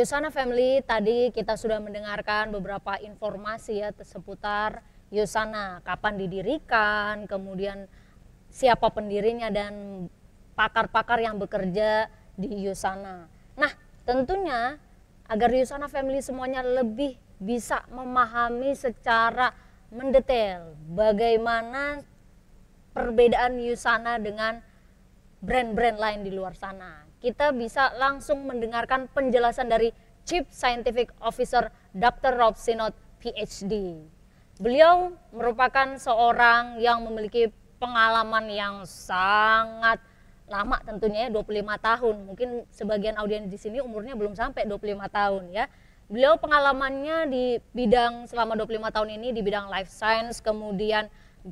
Yusana Family, tadi kita sudah mendengarkan beberapa informasi ya seputar Yusana, kapan didirikan, kemudian siapa pendirinya dan pakar-pakar yang bekerja di Yusana. Nah, tentunya agar Yusana Family semuanya lebih bisa memahami secara mendetail bagaimana perbedaan Yusana dengan brand-brand lain di luar sana. Kita bisa langsung mendengarkan penjelasan dari Chief Scientific Officer Dr. Rob Sinot, PhD. Beliau merupakan seorang yang memiliki pengalaman yang sangat lama tentunya ya, 25 tahun. Mungkin sebagian audiens di sini umurnya belum sampai 25 tahun ya. Beliau pengalamannya di bidang selama 25 tahun ini di bidang life science, kemudian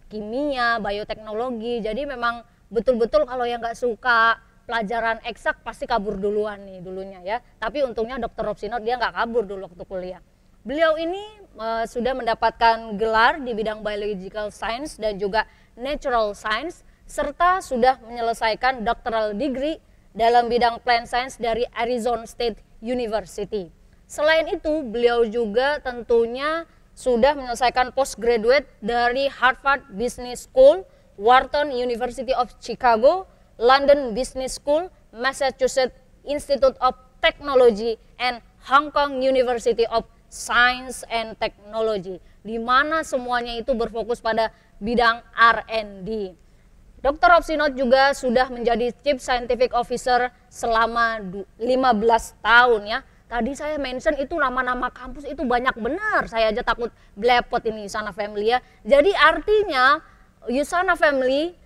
kimia, bioteknologi. Jadi memang betul-betul kalau yang nggak suka pelajaran eksak pasti kabur duluan nih dulunya ya. Tapi untungnya Dr. Rob Sinot dia nggak kabur dulu waktu kuliah. Beliau ini sudah mendapatkan gelar di bidang biological science dan juga natural science, serta sudah menyelesaikan doctoral degree dalam bidang plant science dari Arizona State University. Selain itu, beliau juga tentunya sudah menyelesaikan postgraduate dari Harvard Business School, Wharton University of Chicago, London Business School, Massachusetts Institute of Technology, and Hong Kong University of Science and Technology, di mana semuanya itu berfokus pada bidang R&D. Dr. Rob Sinot juga sudah menjadi Chief Scientific Officer selama 15 tahun ya. Tadi saya mention itu nama-nama kampus itu banyak benar, saya aja takut blepot ini Yusana Family ya. Jadi artinya Yusana Family,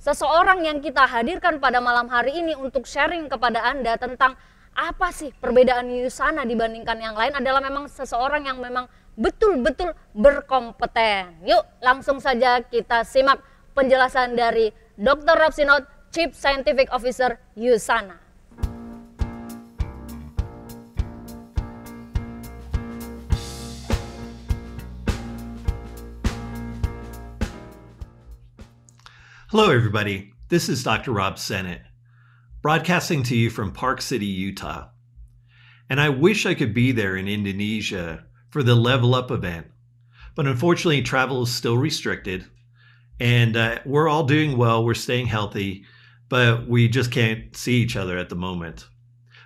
seseorang yang kita hadirkan pada malam hari ini untuk sharing kepada Anda tentang apa sih perbedaan Yusana dibandingkan yang lain adalah memang seseorang yang memang betul-betul berkompeten. Yuk langsung saja kita simak penjelasan dari Dr. Rob Sinot, Chief Scientific Officer Yusana. Hello, everybody. This is Dr. Rob Sinot, broadcasting to you from Park City, Utah. And I wish I could be there in Indonesia for the Level Up event, but unfortunately, travel is still restricted. And we're all doing well, we're staying healthy, but we just can't see each other at the moment.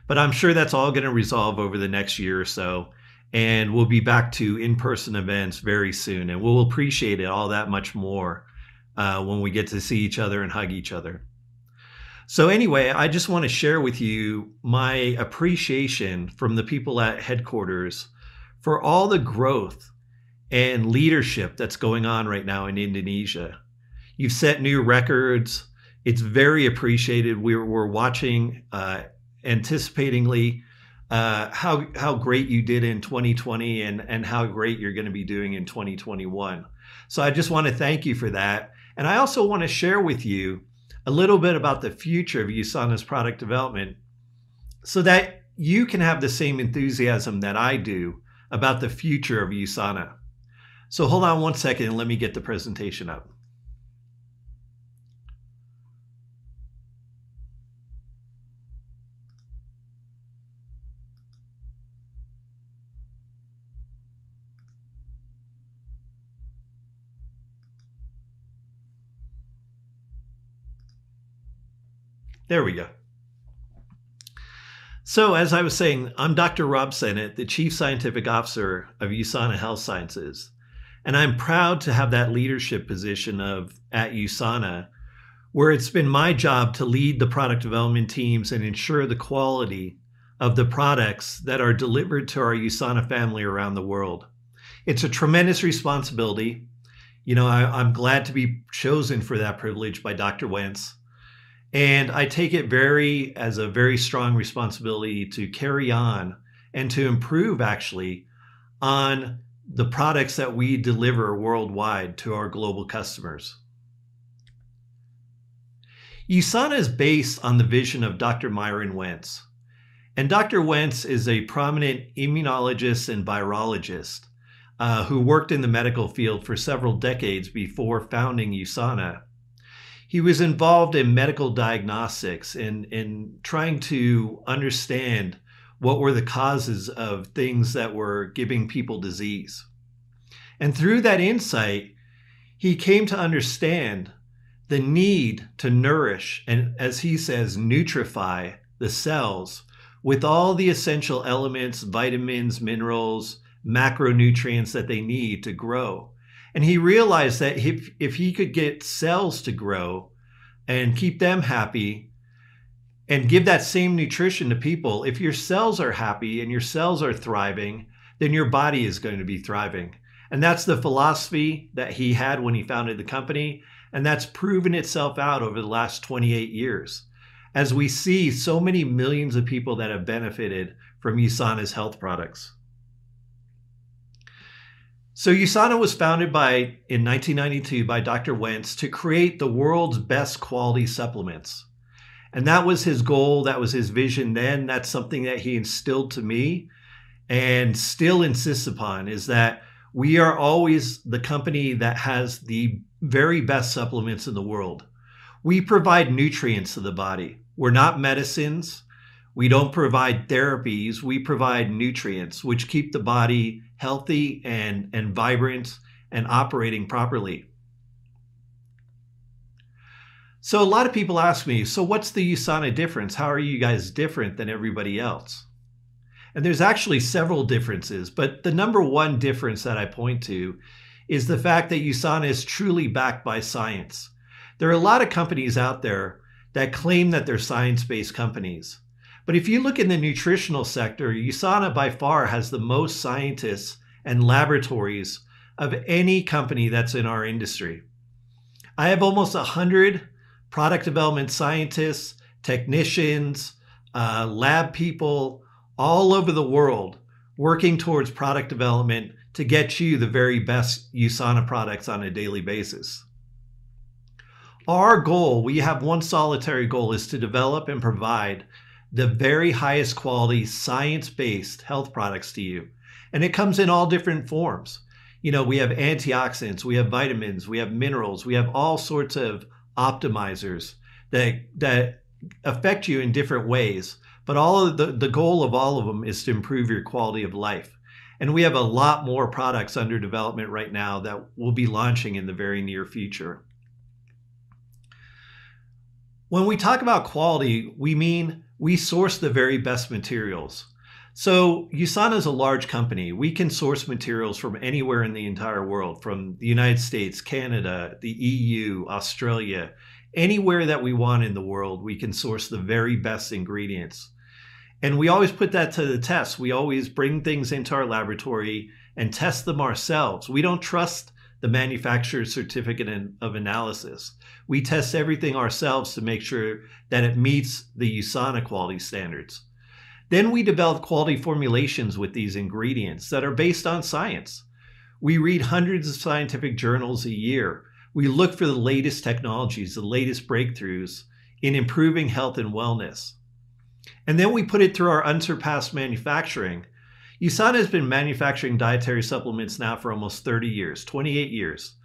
But I'm sure that's all going to resolve over the next year or so, and we'll be back to in-person events very soon, and we'll appreciate it all that much more when we get to see each other and hug each other. So anyway, I just want to share with you my appreciation from the people at headquarters for all the growth and leadership that's going on right now in Indonesia. You've set new records. It's very appreciated. We're watching anticipatingly how great you did in 2020 and how great you're going to be doing in 2021. So I just want to thank you for that. And I also want to share with you a little bit about the future of Yusana's product development so that you can have the same enthusiasm that I do about the future of Yusana. So hold on one second and let me get the presentation up. There we go. So as I was saying, I'm Dr. Rob Sinot, the Chief Scientific Officer of Usana Health Sciences. And I'm proud to have that leadership position at Usana, where it's been my job to lead the product development teams and ensure the quality of the products that are delivered to our Usana family around the world. It's a tremendous responsibility. You know, I'm glad to be chosen for that privilege by Dr. Wentz. And I take it as a very strong responsibility to carry on and to improve actually on the products that we deliver worldwide to our global customers. USANA is based on the vision of Dr. Myron Wentz. And Dr. Wentz is a prominent immunologist and virologist who worked in the medical field for several decades before founding USANA. He was involved in medical diagnostics and in trying to understand what were the causes of things that were giving people disease. And through that insight, he came to understand the need to nourish and, as he says, nutrify the cells with all the essential elements, vitamins, minerals, macronutrients that they need to grow. And he realized that if he could get cells to grow and keep them happy and give that same nutrition to people, if your cells are happy and your cells are thriving, then your body is going to be thriving. And that's the philosophy that he had when he founded the company. And that's proven itself out over the last 28 years, as we see so many millions of people that have benefited from USANA's health products. So USANA was founded in 1992 by Dr. Wentz to create the world's best quality supplements. And that was his goal. That was his vision then. That's something that he instilled to me and still insists upon, is that we are always the company that has the very best supplements in the world. We provide nutrients to the body. We're not medicines. We don't provide therapies. We provide nutrients, which keep the body healthy and vibrant and operating properly. So a lot of people ask me, so what's the USANA difference? How are you guys different than everybody else? And there's actually several differences, but the number one difference that I point to is the fact that USANA is truly backed by science. There are a lot of companies out there that claim that they're science-based companies. But if you look in the nutritional sector, USANA by far has the most scientists and laboratories of any company that's in our industry. I have almost 100 product development scientists, technicians, lab people all over the world working towards product development to get you the very best USANA products on a daily basis. Our goal, we have one solitary goal, is to develop and provide the very highest quality science-based health products to you. And it comes in all different forms. You know, we have antioxidants, we have vitamins, we have minerals, we have all sorts of optimizers that affect you in different ways. But all of the goal of all of them is to improve your quality of life. And we have a lot more products under development right now that we'll be launching in the very near future. When we talk about quality, we mean we source the very best materials. So USANA is a large company. We can source materials from anywhere in the entire world, from the United States, Canada, the EU, Australia, anywhere that we want in the world, we can source the very best ingredients. And we always put that to the test. We always bring things into our laboratory and test them ourselves. We don't trust the manufacturer's certificate of analysis. We test everything ourselves to make sure that it meets the USANA quality standards. Then we develop quality formulations with these ingredients that are based on science. We read hundreds of scientific journals a year. We look for the latest technologies, the latest breakthroughs in improving health and wellness. And then we put it through our unsurpassed manufacturing. USANA has been manufacturing dietary supplements now for almost 30 years, 28 years.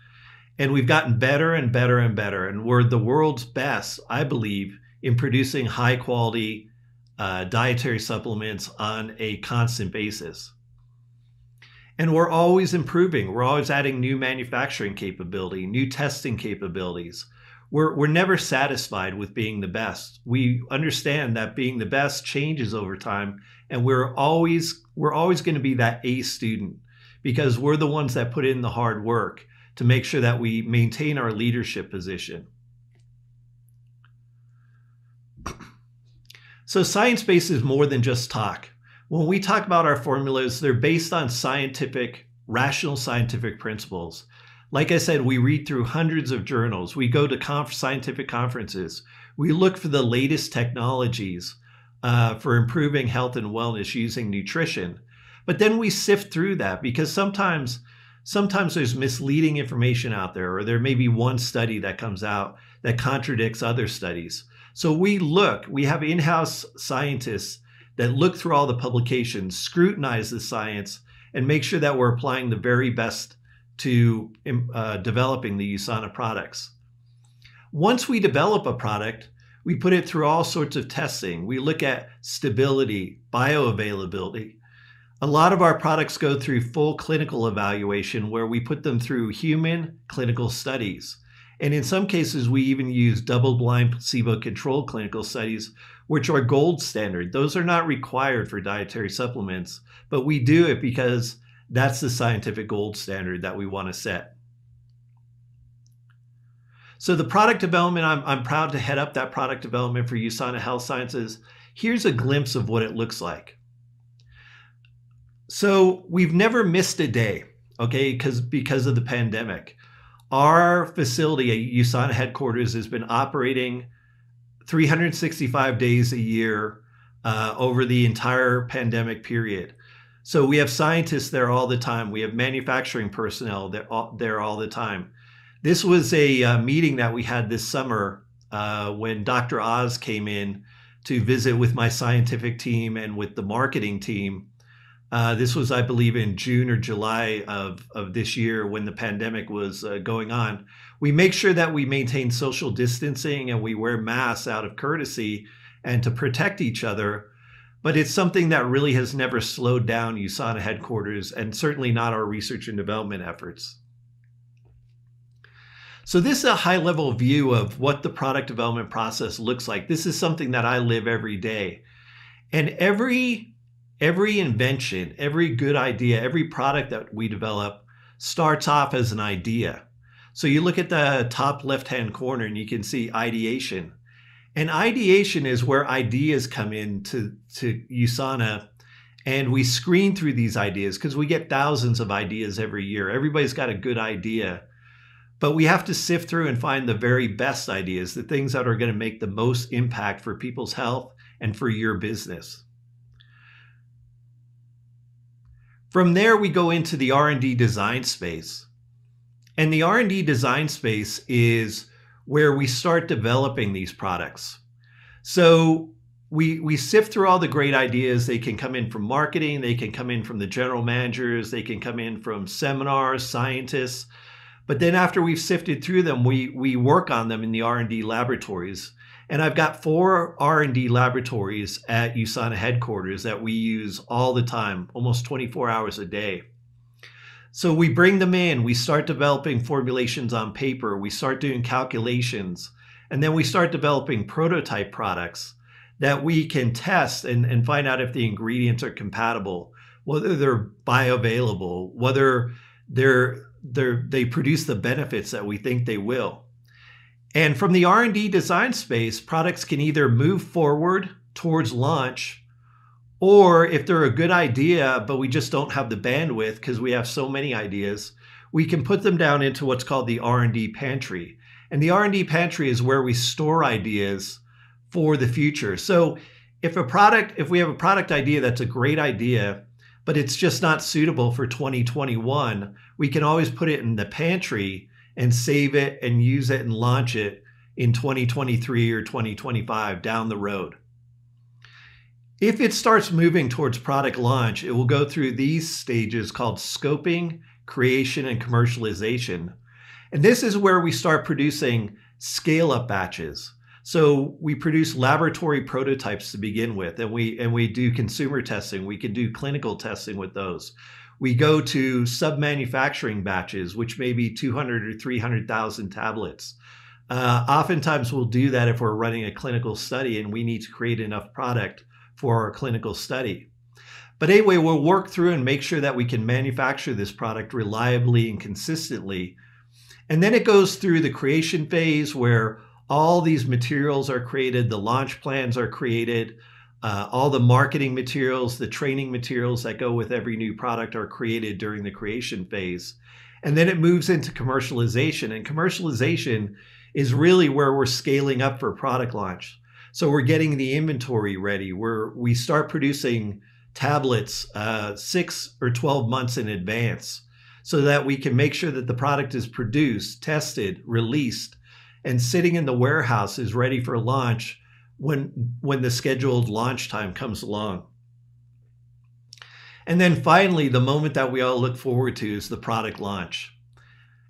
And we've gotten better and better and better. And we're the world's best, I believe, in producing high quality dietary supplements on a constant basis. And we're always improving. We're always adding new manufacturing capability, new testing capabilities. We're never satisfied with being the best. We understand that being the best changes over time, and we're always going to be that A student, because we're the ones that put in the hard work to make sure that we maintain our leadership position. So science-based is more than just talk. When we talk about our formulas, they're based on rational scientific principles. Like I said, we read through hundreds of journals. We go to scientific conferences. We look for the latest technologies for improving health and wellness using nutrition. But then we sift through that, because sometimes there's misleading information out there, or there may be one study that comes out that contradicts other studies. So we have in-house scientists that look through all the publications, scrutinize the science, and make sure that we're applying the very best to developing the USANA products. Once we develop a product, We put it through all sorts of testing. We look at stability, bioavailability. A lot of our products go through full clinical evaluation where we put them through human clinical studies. And in some cases, we even use double-blind placebo-controlled clinical studies, which are gold standard. Those are not required for dietary supplements, but we do it because that's the scientific gold standard that we want to set. So the product development, I'm proud to head up that product development for USANA Health Sciences. Here's a glimpse of what it looks like. So we've never missed a day, okay, because of the pandemic. Our facility at USANA headquarters has been operating 365 days a year over the entire pandemic period. So we have scientists there all the time. We have manufacturing personnel there all the time. This was a meeting that we had this summer when Dr. Oz came in to visit with my scientific team and with the marketing team. This was, I believe, in June or July of this year when the pandemic was going on. We make sure that we maintain social distancing and we wear masks out of courtesy and to protect each other. But it's something that really has never slowed down USANA headquarters and certainly not our research and development efforts. So this is a high-level view of what the product development process looks like. This is something that I live every day. And every invention, every good idea, every product that we develop starts off as an idea. So you look at the top left-hand corner and you can see ideation. And ideation is where ideas come into USANA, and we screen through these ideas because we get thousands of ideas every year. Everybody's got a good idea, but we have to sift through and find the very best ideas, the things that are going to make the most impact for people's health and for your business. From there, we go into the R&D design space. And the R&D design space is where we start developing these products. So we sift through all the great ideas. They can come in from marketing, they can come in from the general managers, they can come in from seminars, scientists. But then after we've sifted through them, we work on them in the R&D laboratories. And I've got 4 R&D laboratories at USANA headquarters that we use all the time, almost 24 hours a day. So we bring them in, we start developing formulations on paper, we start doing calculations, and then we start developing prototype products that we can test and find out if the ingredients are compatible, whether they're bioavailable, whether they produce the benefits that we think they will. And from the R&D design space, products can either move forward towards launch, or if they're a good idea, but we just don't have the bandwidth because we have so many ideas, we can put them down into what's called the R&D pantry. And the R&D pantry is where we store ideas for the future. So if we have a product idea that's a great idea, but it's just not suitable for 2021, we can always put it in the pantry and save it and use it and launch it in 2023 or 2025 down the road. If it starts moving towards product launch, it will go through these stages called scoping, creation, and commercialization. And this is where we start producing scale-up batches. So we produce laboratory prototypes to begin with, and we do consumer testing. We can do clinical testing with those. We go to sub-manufacturing batches, which may be 200 or 300,000 tablets. Oftentimes we'll do that if we're running a clinical study and we need to create enough product for our clinical study. But anyway, we'll work through and make sure that we can manufacture this product reliably and consistently. And then it goes through the creation phase where all these materials are created, the launch plans are created, all the marketing materials, the training materials that go with every new product are created during the creation phase. And then it moves into commercialization. And commercialization is really where we're scaling up for product launch. So we're getting the inventory ready. We start producing tablets 6 or 12 months in advance so that we can make sure that the product is produced, tested, released, and sitting in the warehouse is ready for launch when the scheduled launch time comes along. And then finally, the moment that we all look forward to is the product launch.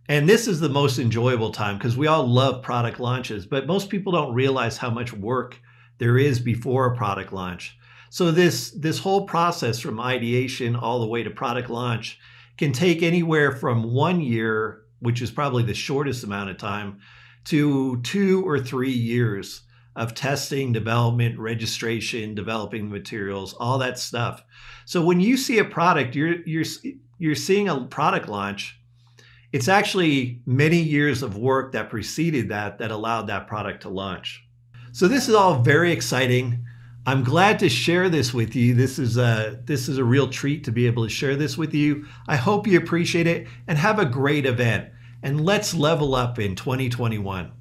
And this is the most enjoyable time because we all love product launches, but most people don't realize how much work there is before a product launch. So this whole process from ideation all the way to product launch can take anywhere from 1 year, which is probably the shortest amount of time, to 2 or 3 years of testing, development, registration, developing materials, all that stuff. So when you see a product, you're seeing a product launch. It's actually many years of work that preceded that allowed that product to launch. So this is all very exciting. I'm glad to share this with you. This is a real treat to be able to share this with you. I hope you appreciate it and have a great event. And let's level up in 2021.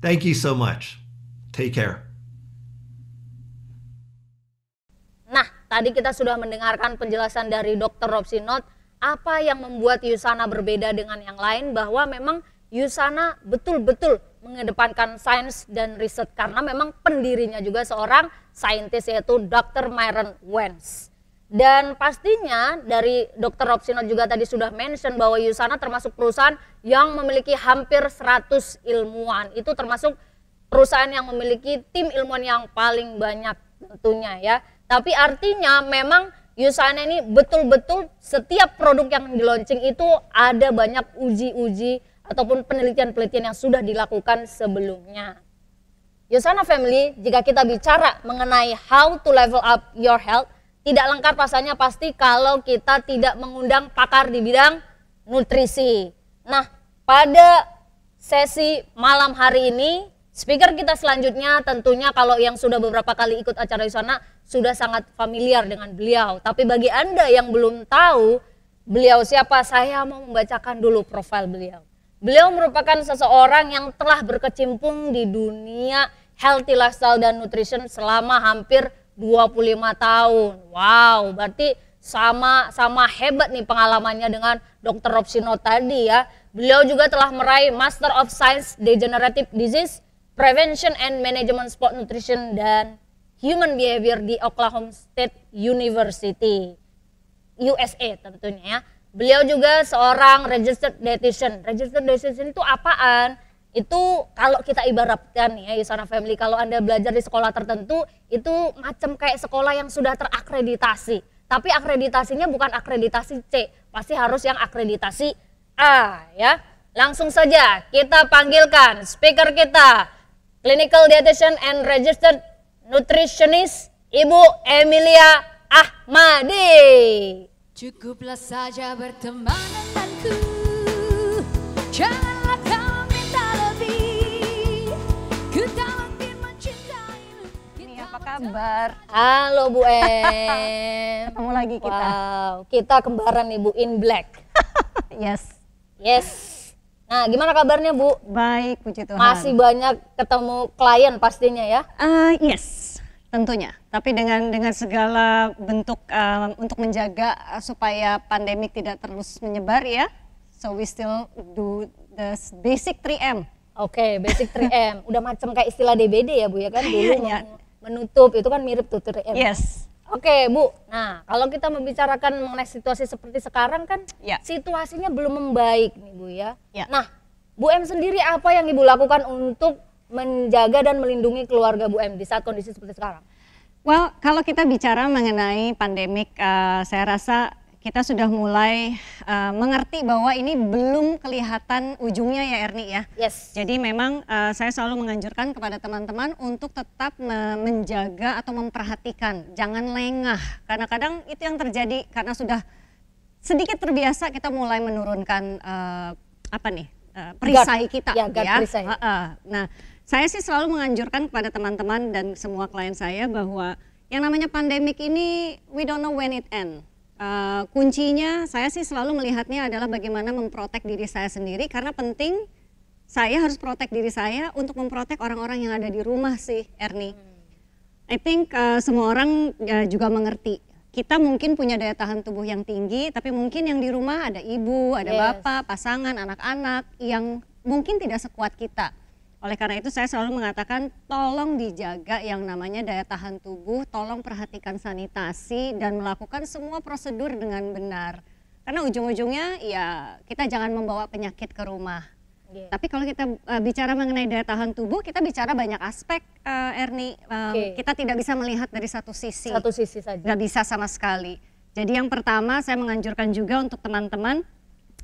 Thank you so much. Take care. Nah, tadi kita sudah mendengarkan penjelasan dari Dr. Rob Sinot, apa yang membuat USANA berbeda dengan yang lain, bahwa memang USANA betul-betul mengedepankan sains dan riset karena memang pendirinya juga seorang saintis, yaitu Dr. Myron Wentz. Dan pastinya dari Dr. Rob Sinot juga tadi sudah mention bahwa USANA termasuk perusahaan yang memiliki hampir 100 ilmuwan. Itu termasuk perusahaan yang memiliki tim ilmuwan yang paling banyak tentunya ya. Tapi artinya memang USANA ini betul-betul setiap produk yang di launching itu ada banyak uji-uji ataupun penelitian-penelitian yang sudah dilakukan sebelumnya. USANA Family, jika kita bicara mengenai how to level up your health, tidak lengkap rasanya pasti kalau kita tidak mengundang pakar di bidang nutrisi. Nah, pada sesi malam hari ini, speaker kita selanjutnya tentunya kalau yang sudah beberapa kali ikut acara USANA sudah sangat familiar dengan beliau. Tapi bagi Anda yang belum tahu beliau siapa, saya mau membacakan dulu profil beliau. Beliau merupakan seseorang yang telah berkecimpung di dunia healthy lifestyle dan nutrition selama hampir 25 tahun. Wow, berarti sama hebat nih pengalamannya dengan Dr. Rob Sinot tadi ya. Beliau juga telah meraih Master of Science Degenerative Disease Prevention and Management Sport Nutrition dan Human Behavior di Oklahoma State University, USA tentunya ya. Beliau juga seorang registered dietitian. Registered dietitian itu apaan? Itu kalau kita ibaratkan ya USANA Family, kalau Anda belajar di sekolah tertentu itu macam kayak sekolah yang sudah terakreditasi. Tapi akreditasinya bukan akreditasi C, pasti harus yang akreditasi A ya. Langsung saja kita panggilkan speaker kita, Clinical Dietitian and Registered Nutritionist Ibu Emilia Ahmadi. Cukuplah saja berteman denganku, janganlah kau minta lebih. Ku tak mungkin mencintaimu. Ini apa kabar? Halo Bu Em. Ketemu lagi kita. Wow, kita kembaran nih Bu in black. Yes. Yes. Nah, gimana kabarnya Bu? Baik, puji Tuhan. Masih banyak ketemu klien pastinya ya? Yes, tentunya. Tapi dengan segala bentuk untuk menjaga supaya pandemik tidak terus menyebar ya. So we still do the basic 3M. Oke, basic 3M. Udah macam kayak istilah DBD ya Bu ya kan? Dulu Ya. menutup itu kan mirip tuh 3M. Yes. Oke Bu, nah kalau kita membicarakan mengenai situasi seperti sekarang kan Ya. situasinya belum membaik nih Bu ya. Ya. Nah, Bu Em sendiri apa yang Ibu lakukan untuk menjaga dan melindungi keluarga Bu Em di saat kondisi seperti sekarang? Well, kalau kita bicara mengenai pandemik, saya rasa kita sudah mulai mengerti bahwa ini belum kelihatan ujungnya ya Erni ya. Yes. Jadi memang saya selalu menganjurkan kepada teman-teman untuk tetap menjaga atau memperhatikan, jangan lengah. Karena kadang itu yang terjadi karena sudah sedikit terbiasa kita mulai menurunkan perisai kita. Ya, perisai. Nah, saya sih selalu menganjurkan kepada teman-teman dan semua klien saya bahwa yang namanya pandemik ini we don't know when it end. Kuncinya saya sih selalu melihatnya adalah bagaimana memprotek diri saya sendiri, karena penting saya harus protek diri saya untuk memprotek orang-orang yang ada di rumah sih Erni. I think semua orang juga mengerti. Kita mungkin punya daya tahan tubuh yang tinggi, tapi mungkin yang di rumah ada ibu, ada bapak, pasangan, anak-anak yang mungkin tidak sekuat kita. Oleh karena itu saya selalu mengatakan tolong dijaga yang namanya daya tahan tubuh, tolong perhatikan sanitasi dan melakukan semua prosedur dengan benar. Karena ujung-ujungnya ya kita jangan membawa penyakit ke rumah. Iya. Tapi kalau kita bicara mengenai daya tahan tubuh, kita bicara banyak aspek, Erni. Oke. Kita tidak bisa melihat dari satu sisi. Satu sisi saja. Nggak bisa sama sekali. Jadi yang pertama saya menganjurkan juga untuk teman-teman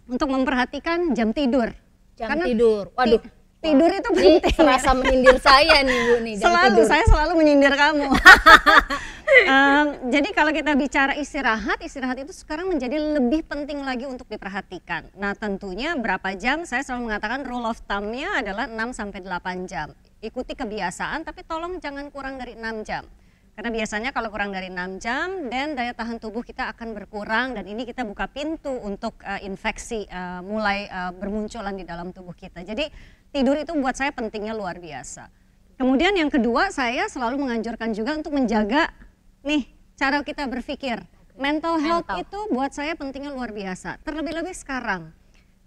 untuk memperhatikan jam tidur. Jam Karena tidur. Waduh. Tidur itu Ini penting. serasa menyindir saya nih Bu nih. Jam Selalu, tidur. saya selalu menyindir kamu. Jadi kalau kita bicara istirahat itu sekarang menjadi lebih penting lagi untuk diperhatikan. Nah tentunya berapa jam, saya selalu mengatakan rule of thumb-nya adalah 6-8 jam. Ikuti kebiasaan tapi tolong jangan kurang dari 6 jam. Karena biasanya kalau kurang dari 6 jam, dan daya tahan tubuh kita akan berkurang dan ini kita buka pintu untuk infeksi mulai bermunculan di dalam tubuh kita. Jadi tidur itu buat saya pentingnya luar biasa. Kemudian yang kedua, saya selalu menganjurkan juga untuk menjaga nih cara kita berpikir. Mental health itu buat saya pentingnya luar biasa. Terlebih-lebih sekarang,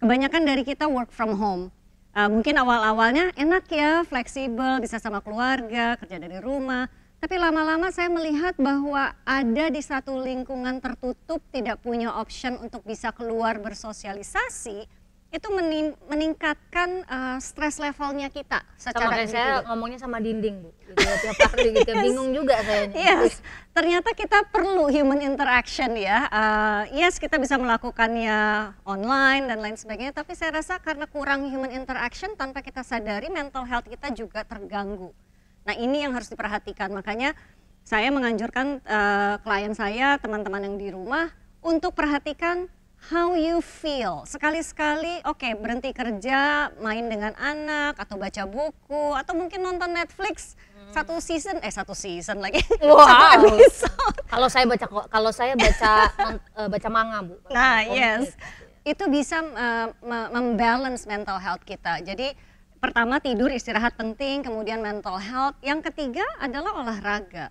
kebanyakan dari kita work from home. Mungkin awal-awalnya enak ya, fleksibel, bisa sama keluarga, kerja dari rumah. Tapi lama-lama saya melihat bahwa ada di satu lingkungan tertutup, tidak punya option untuk bisa keluar bersosialisasi, itu meningkatkan stres levelnya kita secara Sama kayak saya individu. ngomongnya sama dinding Bu. Gitu, tiap hari gitu. Bingung juga saya nih. Yes, ternyata kita perlu human interaction ya. Yes, kita bisa melakukannya online dan lain sebagainya, tapi saya rasa karena kurang human interaction, tanpa kita sadari mental health kita juga terganggu. Nah ini yang harus diperhatikan, makanya saya menganjurkan klien saya, teman-teman yang di rumah untuk perhatikan how you feel. Sekali-sekali oke, berhenti kerja, main dengan anak, atau baca buku, atau mungkin nonton Netflix satu season lagi. Wow. Satu episode. Kalau saya baca manga Bu. Nah Komik. yes, itu bisa membalance mental health kita. Jadi pertama tidur, istirahat penting, kemudian mental health. Yang ketiga adalah olahraga.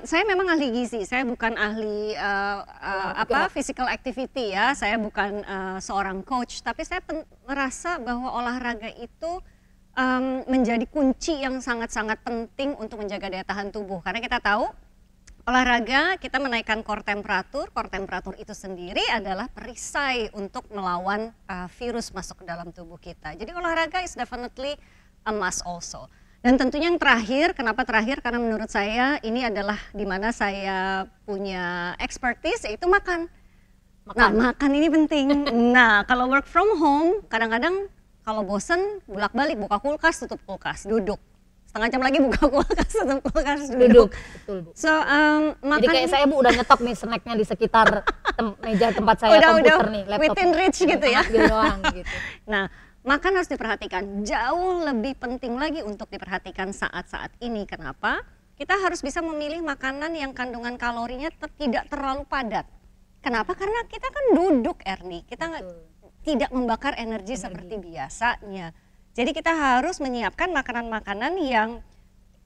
Saya memang ahli gizi, saya bukan ahli physical activity ya, saya bukan seorang coach, tapi saya merasa bahwa olahraga itu menjadi kunci yang sangat-sangat penting untuk menjaga daya tahan tubuh. Karena kita tahu olahraga kita menaikkan core temperatur itu sendiri adalah perisai untuk melawan virus masuk ke dalam tubuh kita. Jadi olahraga is definitely a must also. Dan tentunya yang terakhir, kenapa terakhir? Karena menurut saya ini adalah di mana saya punya expertise, yaitu makan. Nah, makan ini penting. Nah, kalau work from home, kadang-kadang kalau bosen, bolak-balik buka kulkas, tutup kulkas, duduk. Setengah jam lagi buka kulkas, tutup kulkas, duduk. Betul Bu. So, makan. Jadi kayak saya Bu udah nyetok nih snacknya di sekitar meja tempat saya, komputer nih, laptop. Within reach gitu ya. Ambil doang gitu. Nah, makan harus diperhatikan. Jauh lebih penting lagi untuk diperhatikan saat-saat ini. Kenapa? Kita harus bisa memilih makanan yang kandungan kalorinya tidak terlalu padat. Kenapa? Karena kita kan duduk, Erni. Kita tidak membakar energi seperti biasanya. Jadi kita harus menyiapkan makanan-makanan yang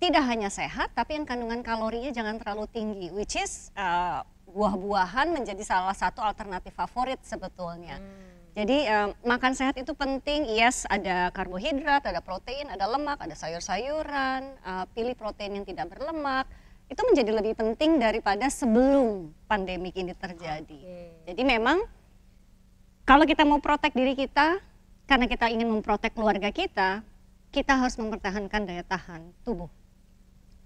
tidak hanya sehat, tapi yang kandungan kalorinya jangan terlalu tinggi, which is buah-buahan menjadi salah satu alternatif favorit sebetulnya. Jadi makan sehat itu penting, yes, ada karbohidrat, ada protein, ada lemak, ada sayur-sayuran, pilih protein yang tidak berlemak, itu menjadi lebih penting daripada sebelum pandemik ini terjadi. Jadi memang kalau kita mau protek diri kita, karena kita ingin memprotek keluarga kita, kita harus mempertahankan daya tahan tubuh.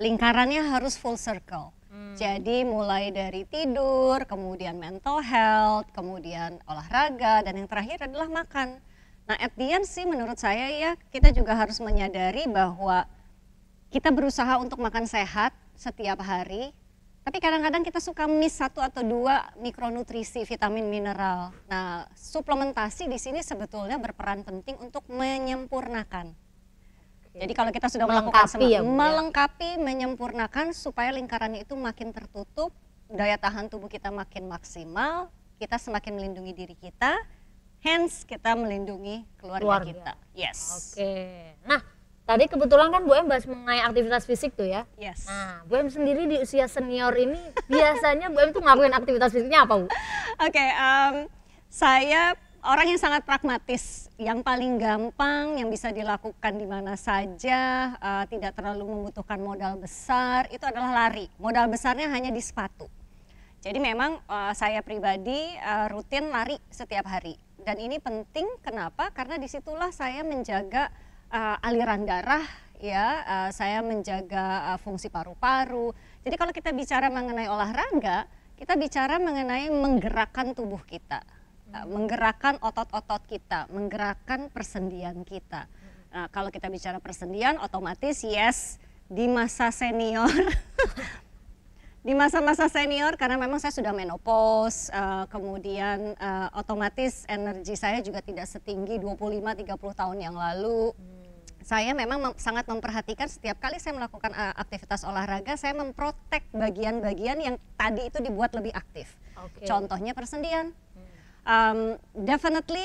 Lingkarannya harus full circle. Jadi mulai dari tidur, kemudian mental health, kemudian olahraga, dan yang terakhir adalah makan. Nah at the end sih menurut saya ya, kita juga harus menyadari bahwa kita berusaha untuk makan sehat setiap hari, tapi kadang-kadang kita suka miss 1 atau 2 mikronutrisi, vitamin, mineral. Nah, suplementasi di sini sebetulnya berperan penting untuk menyempurnakan. Jadi kalau kita sudah melakukan melengkapi, menyempurnakan supaya lingkarannya itu makin tertutup, daya tahan tubuh kita makin maksimal, kita semakin melindungi diri kita, hence kita melindungi keluarga kita. Yes. Oke. Nah, tadi kebetulan kan Bu Em bahas mengenai aktivitas fisik tuh ya. Yes. Nah, Bu Em sendiri di usia senior ini biasanya Bu Em tuh ngelakuin aktivitas fisiknya apa Bu? Oke, saya orang yang sangat pragmatis, yang paling gampang, yang bisa dilakukan di mana saja, tidak terlalu membutuhkan modal besar, itu adalah lari. Modal besarnya hanya di sepatu. Jadi memang saya pribadi rutin lari setiap hari. Dan ini penting, kenapa? Karena disitulah saya menjaga aliran darah, ya, saya menjaga fungsi paru-paru. Jadi kalau kita bicara mengenai olahraga, kita bicara mengenai menggerakkan tubuh kita, menggerakkan otot-otot kita, menggerakkan persendian kita. Nah, kalau kita bicara persendian, otomatis yes, di masa senior, di masa-masa senior karena memang saya sudah menopause, kemudian otomatis energi saya juga tidak setinggi 25-30 tahun yang lalu. Saya memang sangat memperhatikan setiap kali saya melakukan aktivitas olahraga, saya memprotek bagian-bagian yang tadi itu dibuat lebih aktif. Contohnya persendian. Definitely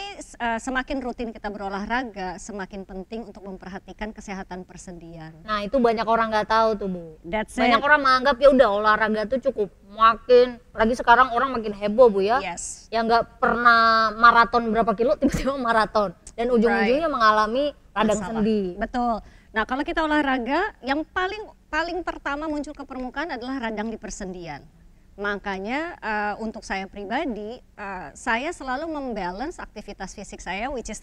semakin rutin kita berolahraga, semakin penting untuk memperhatikan kesehatan persendian. Nah itu banyak orang nggak tahu tuh Bu. That's Banyak it. orang menganggap ya udah olahraga tuh cukup, makin lagi sekarang orang makin heboh Bu ya. Yes. Yang nggak pernah maraton berapa kilo tiba-tiba maraton dan ujung-ujungnya mengalami radang Masalah. sendi. Betul. Nah kalau kita olahraga, yang paling pertama muncul ke permukaan adalah radang di persendian. Makanya untuk saya pribadi, saya selalu membalance aktivitas fisik saya, which is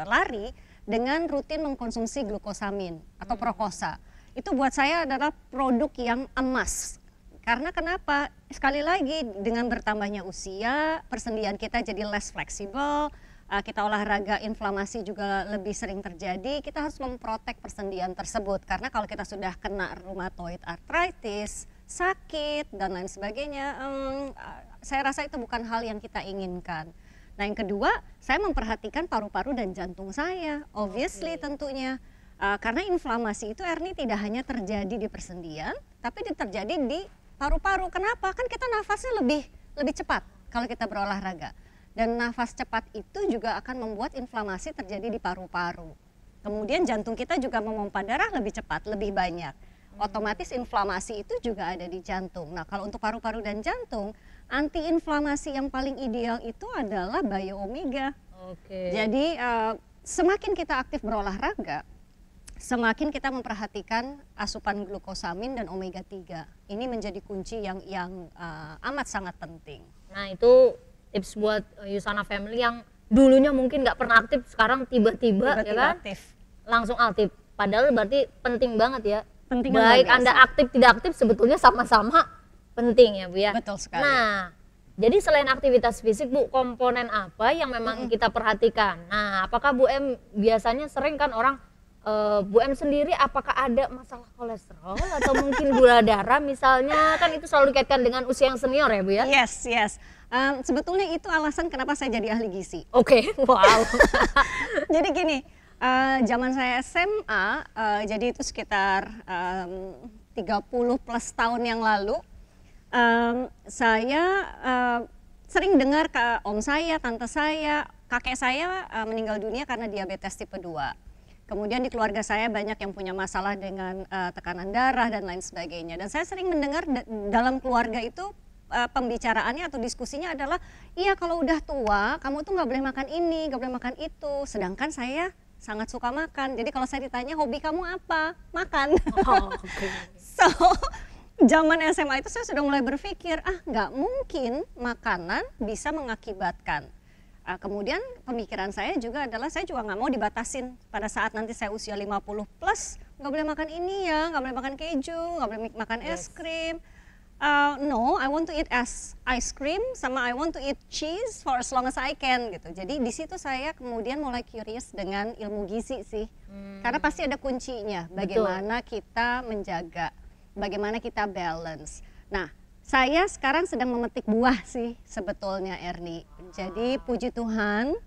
lari, dengan rutin mengkonsumsi glukosamin atau prokosa. Itu buat saya adalah produk yang emas. Karena kenapa? Sekali lagi dengan bertambahnya usia, persendian kita jadi less fleksibel, kita olahraga, inflamasi juga lebih sering terjadi, kita harus memprotek persendian tersebut. Karena kalau kita sudah kena rheumatoid arthritis, sakit dan lain sebagainya, saya rasa itu bukan hal yang kita inginkan. Nah yang kedua, saya memperhatikan paru-paru dan jantung saya, obviously tentunya. Karena inflamasi itu Erni tidak hanya terjadi di persendian, tapi terjadi di paru-paru. Kenapa? Kan kita nafasnya lebih cepat kalau kita berolahraga. Dan nafas cepat itu juga akan membuat inflamasi terjadi di paru-paru. Kemudian jantung kita juga memompa darah lebih cepat, lebih banyak. Otomatis inflamasi itu juga ada di jantung. Nah kalau untuk paru-paru dan jantung, antiinflamasi yang paling ideal itu adalah Bio-Omega. Jadi semakin kita aktif berolahraga, semakin kita memperhatikan asupan glukosamin dan omega 3. Ini menjadi kunci yang amat sangat penting. Nah itu tips buat Yusana Family yang dulunya mungkin nggak pernah aktif, sekarang tiba-tiba ya kan aktif. langsung aktif. Padahal berarti penting banget ya. Penting Baik luar biasa. Anda aktif tidak aktif sebetulnya sama-sama penting ya Bu ya. Betul sekali. Nah, jadi selain aktivitas fisik Bu, komponen apa yang memang kita perhatikan? Nah, apakah Bu M biasanya sering kan orang Bu M sendiri apakah ada masalah kolesterol atau mungkin gula darah misalnya, kan itu selalu dikaitkan dengan usia yang senior ya Bu ya? Yes. Sebetulnya itu alasan kenapa saya jadi ahli gizi. Oke, wow. Jadi gini, zaman saya SMA, jadi itu sekitar 30 plus tahun yang lalu, saya sering dengar ke om saya, tante saya, kakek saya meninggal dunia karena diabetes tipe 2. Kemudian di keluarga saya banyak yang punya masalah dengan tekanan darah dan lain sebagainya. Dan saya sering mendengar dalam keluarga itu pembicaraannya atau diskusinya adalah, iya kalau udah tua kamu tuh nggak boleh makan ini, nggak boleh makan itu. Sedangkan saya sangat suka makan. Jadi kalau saya ditanya hobi kamu apa? Makan. So zaman SMA itu saya sudah mulai berpikir, nggak mungkin makanan bisa mengakibatkan. Kemudian pemikiran saya juga adalah saya juga nggak mau dibatasin pada saat nanti saya usia 50 plus, nggak boleh makan ini ya, nggak boleh makan keju, nggak boleh makan es krim. No, I want to eat ice cream sama I want to eat cheese for as long as I can gitu. Jadi di situ saya kemudian mulai curious dengan ilmu gizi sih. Karena pasti ada kuncinya bagaimana kita menjaga, bagaimana kita balance. Nah, saya sekarang sedang memetik buah sih sebetulnya Erni. Jadi puji Tuhan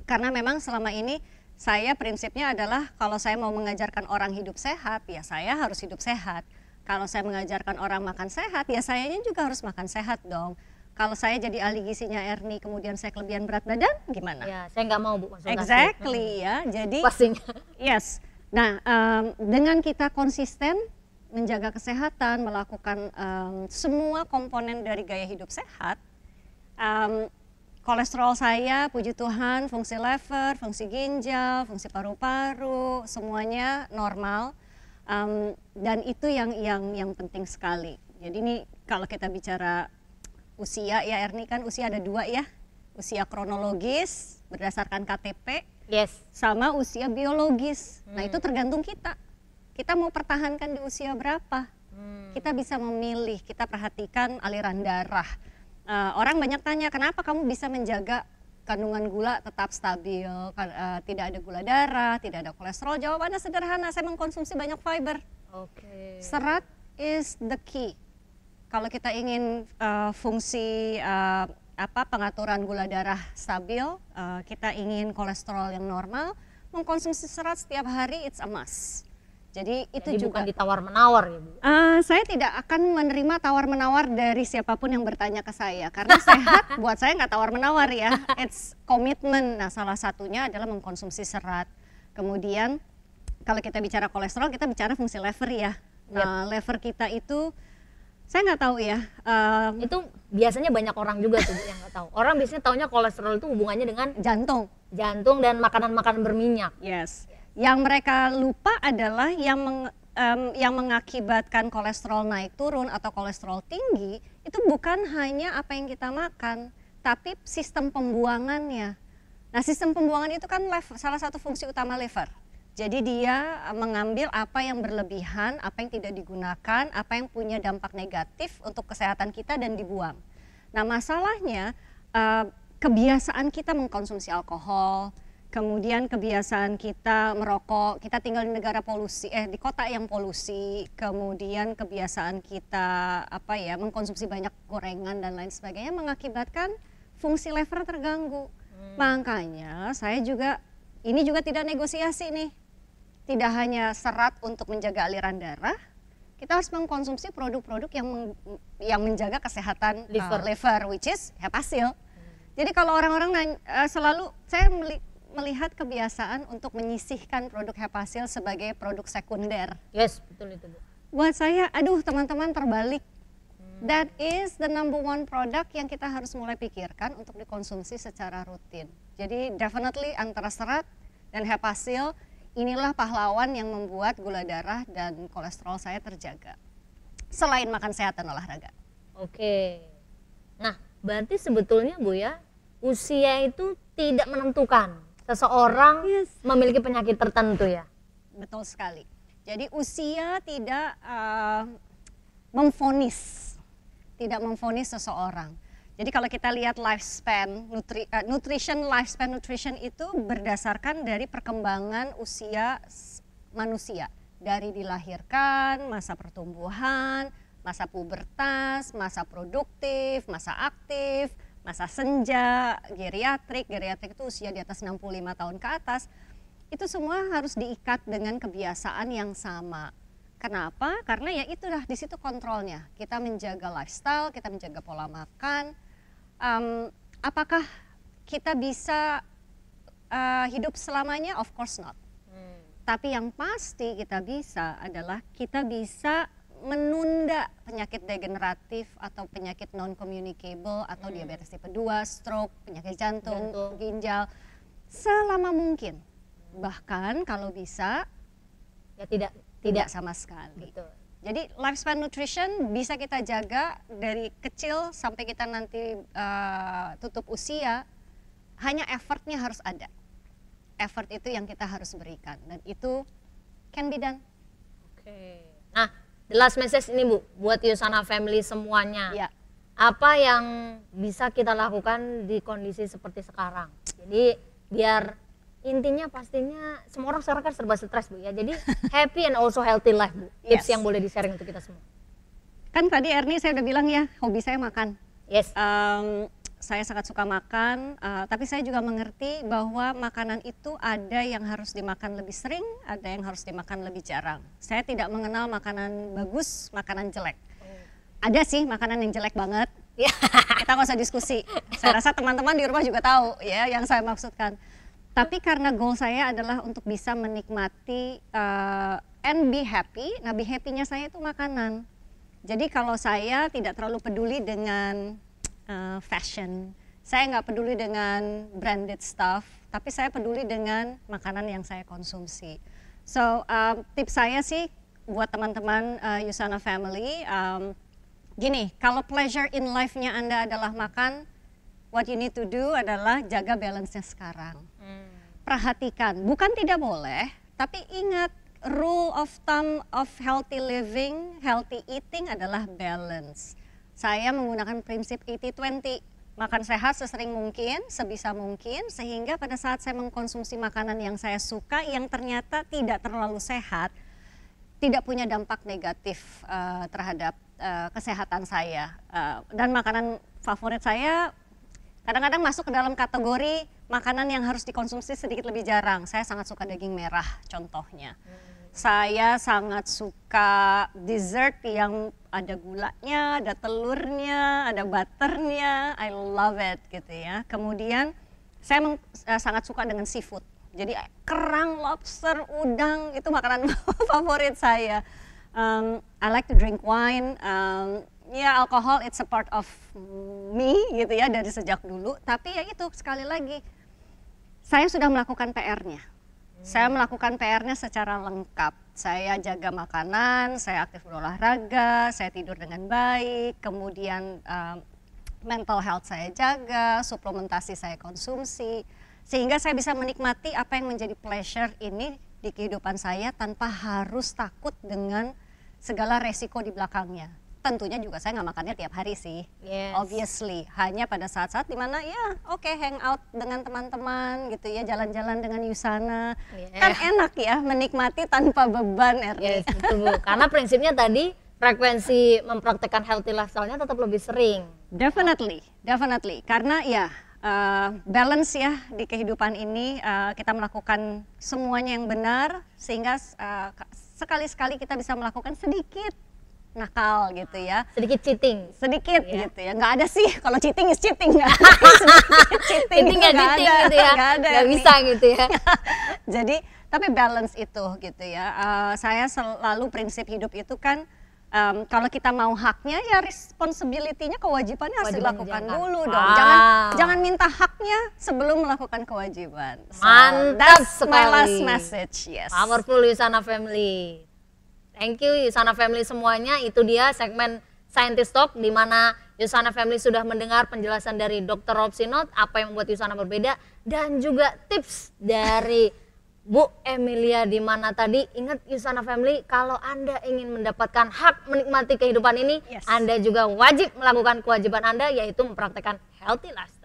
karena memang selama ini saya prinsipnya adalah kalau saya mau mengajarkan orang hidup sehat, ya saya harus hidup sehat. Kalau saya mengajarkan orang makan sehat, ya sayanya juga harus makan sehat dong. Kalau saya jadi ahli gizinya Erni, kemudian saya kelebihan berat badan, gimana? Ya, saya nggak mau Bu masuk Exactly ya, jadi pastinya. yes. Nah, dengan kita konsisten menjaga kesehatan, melakukan semua komponen dari gaya hidup sehat, kolesterol saya, puji Tuhan, fungsi lever, fungsi ginjal, fungsi paru-paru, semuanya normal. Dan itu yang penting sekali. Jadi ini kalau kita bicara usia ya Erni, kan usia ada 2 ya, usia kronologis berdasarkan KTP Yes. sama usia biologis. Nah itu tergantung kita mau pertahankan di usia berapa. Kita bisa memilih, kita perhatikan aliran darah. Orang banyak tanya kenapa kamu bisa menjaga kandungan gula tetap stabil, tidak ada gula darah, tidak ada kolesterol. Jawabannya sederhana, saya mengkonsumsi banyak fiber. Oke. Serat is the key. Kalau kita ingin fungsi pengaturan gula darah stabil, kita ingin kolesterol yang normal, mengkonsumsi serat setiap hari it's a must. Jadi itu Jadi juga bukan ditawar-menawar ya Bu? saya tidak akan menerima tawar-menawar dari siapapun yang bertanya ke saya, karena sehat buat saya nggak tawar-menawar ya, it's commitment. Nah salah satunya adalah mengkonsumsi serat. Kemudian kalau kita bicara kolesterol, kita bicara fungsi lever ya. Nah lever kita itu, saya nggak tahu ya. Itu biasanya banyak orang juga tuh Bu, yang nggak tahu. Orang biasanya taunya kolesterol itu hubungannya dengan jantung dan makanan-makanan berminyak. Yes. Yang mereka lupa adalah yang mengakibatkan kolesterol naik turun atau kolesterol tinggi itu bukan hanya apa yang kita makan, tapi sistem pembuangannya. Nah, sistem pembuangan itu kan salah satu fungsi utama liver. Jadi dia mengambil apa yang berlebihan, apa yang tidak digunakan, apa yang punya dampak negatif untuk kesehatan kita dan dibuang. Nah, masalahnya kebiasaan kita mengkonsumsi alkohol, kemudian kebiasaan kita merokok, kita tinggal di negara polusi, di kota yang polusi, kemudian kebiasaan kita mengkonsumsi banyak gorengan dan lain sebagainya mengakibatkan fungsi lever terganggu. Makanya ini juga tidak negosiasi nih, tidak hanya serat untuk menjaga aliran darah, kita harus mengkonsumsi produk-produk yang menjaga kesehatan liver, which is hepasil. Jadi kalau orang-orang selalu saya melihat kebiasaan untuk menyisihkan produk hepasil sebagai produk sekunder. Yes, betul itu Bu. Buat saya, aduh teman-teman terbalik. That is the number one product yang kita harus mulai pikirkan untuk dikonsumsi secara rutin. Jadi definitely antara serat dan hepasil, inilah pahlawan yang membuat gula darah dan kolesterol saya terjaga. Selain makan sehat dan olahraga. Oke. Nah, berarti sebetulnya Bu ya, usia itu tidak menentukan seseorang memiliki penyakit tertentu ya? Betul sekali. Jadi usia tidak memvonis seseorang. Jadi kalau kita lihat lifespan, nutrition itu berdasarkan dari perkembangan usia manusia. Dari dilahirkan, masa pertumbuhan, masa pubertas, masa produktif, masa aktif, masa senja, geriatrik itu usia di atas 65 tahun ke atas, itu semua harus diikat dengan kebiasaan yang sama. Kenapa? Karena ya itulah di situ kontrolnya. Kita menjaga lifestyle, kita menjaga pola makan. Apakah kita bisa hidup selamanya? Of course not. Tapi yang pasti kita bisa adalah kita bisa menunda penyakit degeneratif atau penyakit non-communicable atau diabetes tipe 2, stroke, penyakit jantung, ginjal selama mungkin. Bahkan kalau bisa Ya tidak sama sekali. Betul. Jadi lifespan nutrition bisa kita jaga dari kecil sampai kita nanti tutup usia, hanya effortnya harus ada. Effort itu yang kita harus berikan dan itu can be done. Oke. Nah, the last message ini Bu, buat Yusana family semuanya. Ya. Apa yang bisa kita lakukan di kondisi seperti sekarang? Jadi biar intinya pastinya semua orang sekarang kan serba stres Bu ya. Jadi happy and also healthy life Bu. Tips yang boleh di-sharing untuk kita semua. Kan tadi Erni saya udah bilang ya, hobi saya makan. Yes. Saya sangat suka makan, tapi saya juga mengerti bahwa makanan itu ada yang harus dimakan lebih sering, ada yang harus dimakan lebih jarang. Saya tidak mengenal makanan bagus, makanan jelek. Ada sih makanan yang jelek banget, kita nggak usah diskusi. Saya rasa teman-teman di rumah juga tahu ya yang saya maksudkan. Tapi karena goal saya adalah untuk bisa menikmati and be happy, nah be happy-nya saya itu makanan. Jadi kalau saya tidak terlalu peduli dengan fashion, saya nggak peduli dengan branded stuff, tapi saya peduli dengan makanan yang saya konsumsi. So tips saya sih buat teman-teman Yusana family, Gini, kalau pleasure in life-nya Anda adalah makan, what you need to do adalah jaga balance-nya sekarang. Perhatikan, bukan tidak boleh, tapi ingat rule of thumb of healthy living, healthy eating adalah balance. Saya menggunakan prinsip 80-20, makan sehat sesering mungkin, sebisa mungkin, sehingga pada saat saya mengkonsumsi makanan yang saya suka, yang ternyata tidak terlalu sehat, tidak punya dampak negatif terhadap kesehatan saya. Dan makanan favorit saya kadang-kadang masuk ke dalam kategori makanan yang harus dikonsumsi sedikit lebih jarang. Saya sangat suka daging merah contohnya. Saya sangat suka dessert yang ada gulanya, ada telurnya, ada butternya. I love it gitu ya. Kemudian saya sangat suka dengan seafood. Jadi kerang, lobster, udang itu makanan favorit saya. I like to drink wine. Alcohol it's a part of me gitu ya dari sejak dulu. Tapi ya itu sekali lagi, saya sudah melakukan PR-nya. Saya melakukan PR-nya secara lengkap. Saya jaga makanan, saya aktif berolahraga, saya tidur dengan baik, kemudian mental health saya jaga, suplementasi saya konsumsi, sehingga saya bisa menikmati apa yang menjadi pleasure ini di kehidupan saya tanpa harus takut dengan segala resiko di belakangnya. Tentunya juga saya nggak makannya tiap hari sih, obviously. Hanya pada saat-saat dimana hang out dengan teman-teman gitu ya, jalan-jalan dengan Yusana. Kan enak ya menikmati tanpa beban, Erni. Yes, betul Bu. Karena prinsipnya tadi frekuensi mempraktekkan healthy lifestyle-nya tetap lebih sering. Definitely. Karena balance ya di kehidupan ini, kita melakukan semuanya yang benar sehingga sekali-sekali kita bisa melakukan sedikit nakal gitu ya, sedikit cheating gitu ya, nggak ada sih kalau cheating is cheating, nggak ada cheating nggak ada gitu ya, nggak bisa gitu ya. Jadi tapi balance itu gitu ya, saya selalu prinsip hidup itu kan, kalau kita mau haknya ya responsibility-nya, kewajibannya harus dilakukan dulu dong. Jangan minta haknya sebelum melakukan kewajiban. Mantap sekali. My last message. Yes. Powerful Yusana Family. Thank you Yusana Family semuanya. Itu dia segmen Scientist Talk di mana Yusana Family sudah mendengar penjelasan dari Dr. Rob Sinot, apa yang membuat Yusana berbeda, dan juga tips dari Bu Emilia, di mana tadi ingat Yusana Family, kalau Anda ingin mendapatkan hak menikmati kehidupan ini, Anda juga wajib melakukan kewajiban Anda, yaitu mempraktekkan healthy lifestyle.